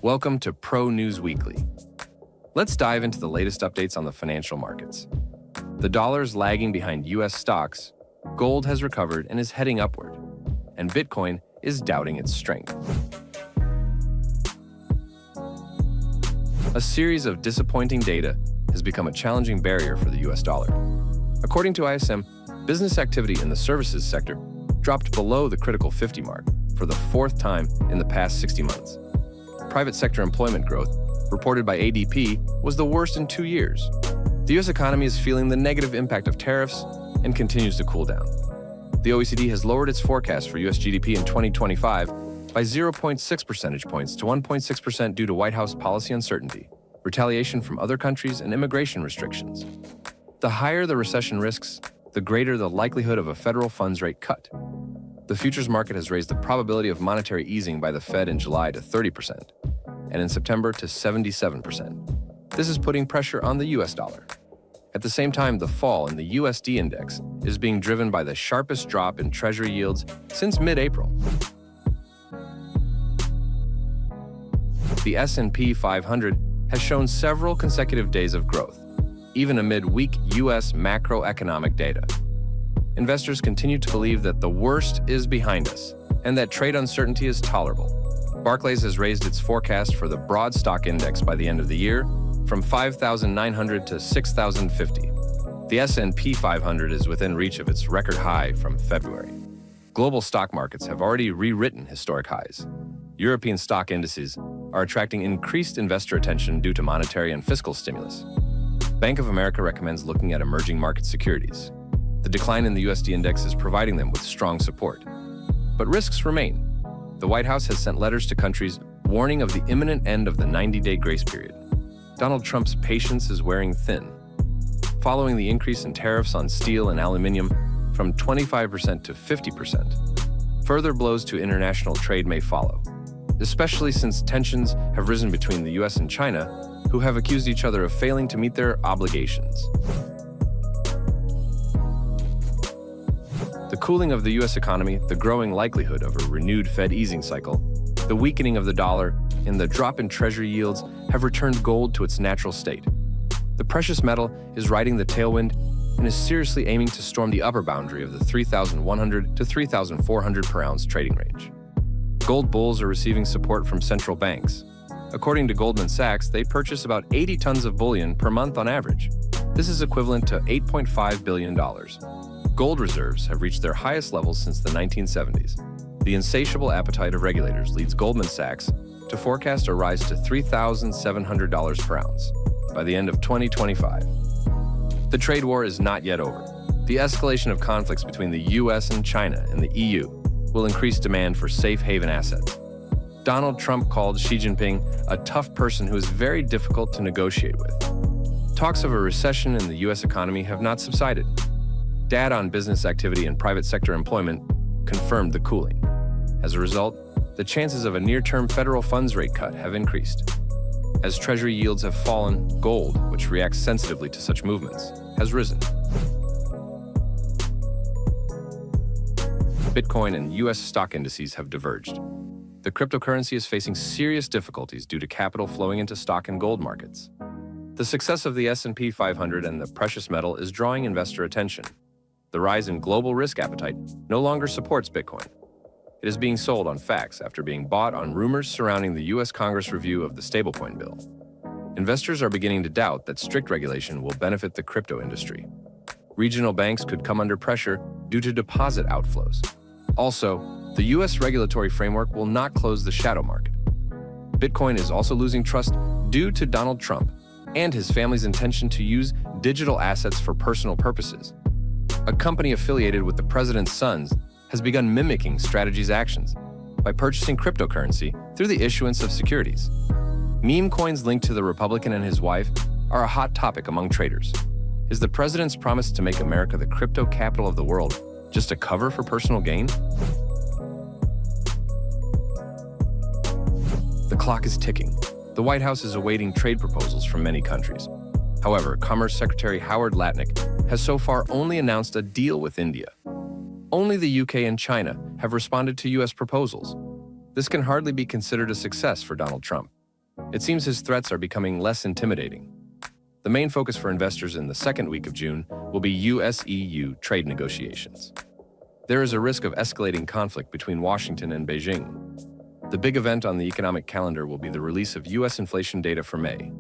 Welcome to Pro News Weekly. Let's dive into the latest updates on the financial markets. The dollar is lagging behind U.S. stocks, gold has recovered and is heading upward, and Bitcoin is doubting its strength. A series of disappointing data has become a challenging barrier for the U.S. dollar. According to ISM, business activity in the services sector dropped below the critical 50 mark for the fourth time in the past 60 months. Private sector employment growth, reported by ADP, was the worst in 2 years. The U.S. economy is feeling the negative impact of tariffs and continues to cool down. The OECD has lowered its forecast for U.S. GDP in 2025 by 0.6 percentage points to 1.6% due to White House policy uncertainty, retaliation from other countries, and immigration restrictions. The higher the recession risks, the greater the likelihood of a federal funds rate cut. The futures market has raised the probability of monetary easing by the Fed in July to 30%, and in September to 77%. This is putting pressure on the U.S. dollar. At the same time, the fall in the USD index is being driven by the sharpest drop in Treasury yields since mid-April. The S&P 500 has shown several consecutive days of growth, even amid weak U.S. macroeconomic data. Investors continue to believe that the worst is behind us and that trade uncertainty is tolerable. Barclays has raised its forecast for the broad stock index by the end of the year from 5,900 to 6,050. The S&P 500 is within reach of its record high from February. Global stock markets have already rewritten historic highs. European stock indices are attracting increased investor attention due to monetary and fiscal stimulus. Bank of America recommends looking at emerging market securities. The decline in the USD index is providing them with strong support. But risks remain. The White House has sent letters to countries warning of the imminent end of the 90-day grace period. Donald Trump's patience is wearing thin. Following the increase in tariffs on steel and aluminum from 25% to 50%, further blows to international trade may follow, especially since tensions have risen between the US and China, who have accused each other of failing to meet their obligations. The cooling of the U.S. economy, the growing likelihood of a renewed Fed easing cycle, the weakening of the dollar, and the drop in Treasury yields have returned gold to its natural state. The precious metal is riding the tailwind and is seriously aiming to storm the upper boundary of the 3,100 to 3,400 per ounce trading range. Gold bulls are receiving support from central banks. According to Goldman Sachs, they purchase about 80 tons of bullion per month on average. This is equivalent to $8.5 billion. Gold reserves have reached their highest levels since the 1970s. The insatiable appetite of regulators leads Goldman Sachs to forecast a rise to $3,700 per ounce by the end of 2025. The trade war is not yet over. The escalation of conflicts between the U.S. and China and the EU will increase demand for safe haven assets. Donald Trump called Xi Jinping a tough person who is very difficult to negotiate with. Talks of a recession in the U.S. economy have not subsided. Data on business activity and private sector employment confirmed the cooling. As a result, the chances of a near-term federal funds rate cut have increased. As Treasury yields have fallen, gold, which reacts sensitively to such movements, has risen. Bitcoin and U.S. stock indices have diverged. The cryptocurrency is facing serious difficulties due to capital flowing into stock and gold markets. The success of the S&P 500 and the precious metal is drawing investor attention. The rise in global risk appetite no longer supports Bitcoin. It is being sold on facts after being bought on rumors surrounding the U.S. Congress review of the stablecoin bill. Investors are beginning to doubt that strict regulation will benefit the crypto industry. Regional banks could come under pressure due to deposit outflows. Also, the U.S. regulatory framework will not close the shadow market. Bitcoin is also losing trust due to Donald Trump and his family's intention to use digital assets for personal purposes. A company affiliated with the president's sons has begun mimicking Strategy's actions by purchasing cryptocurrency through the issuance of securities. Meme coins linked to the Republican and his wife are a hot topic among traders. Is the president's promise to make America the crypto capital of the world just a cover for personal gain? The clock is ticking. The White House is awaiting trade proposals from many countries. However, Commerce Secretary Howard Lutnick has so far only announced a deal with India. Only the UK and China have responded to U.S. proposals. This can hardly be considered a success for Donald Trump. It seems his threats are becoming less intimidating. The main focus for investors in the second week of June will be US-EU trade negotiations. There is a risk of escalating conflict between Washington and Beijing. The big event on the economic calendar will be the release of US inflation data for May.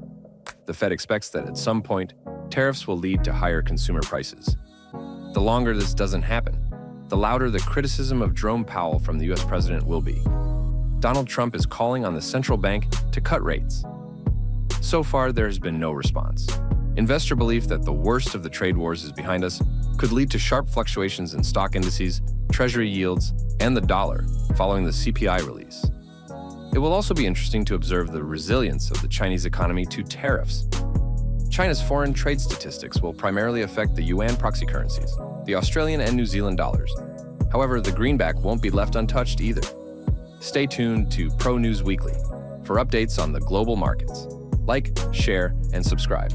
The Fed expects that at some point, tariffs will lead to higher consumer prices. The longer this doesn't happen, the louder the criticism of Jerome Powell from the US president will be. Donald Trump is calling on the central bank to cut rates. So far, there has been no response. Investor belief that the worst of the trade wars is behind us could lead to sharp fluctuations in stock indices, Treasury yields, and the dollar following the CPI release. It will also be interesting to observe the resilience of the Chinese economy to tariffs. China's foreign trade statistics will primarily affect the yuan proxy currencies, the Australian and New Zealand dollars. However, the greenback won't be left untouched either. Stay tuned to Pro News Weekly for updates on the global markets. Like, share, and subscribe.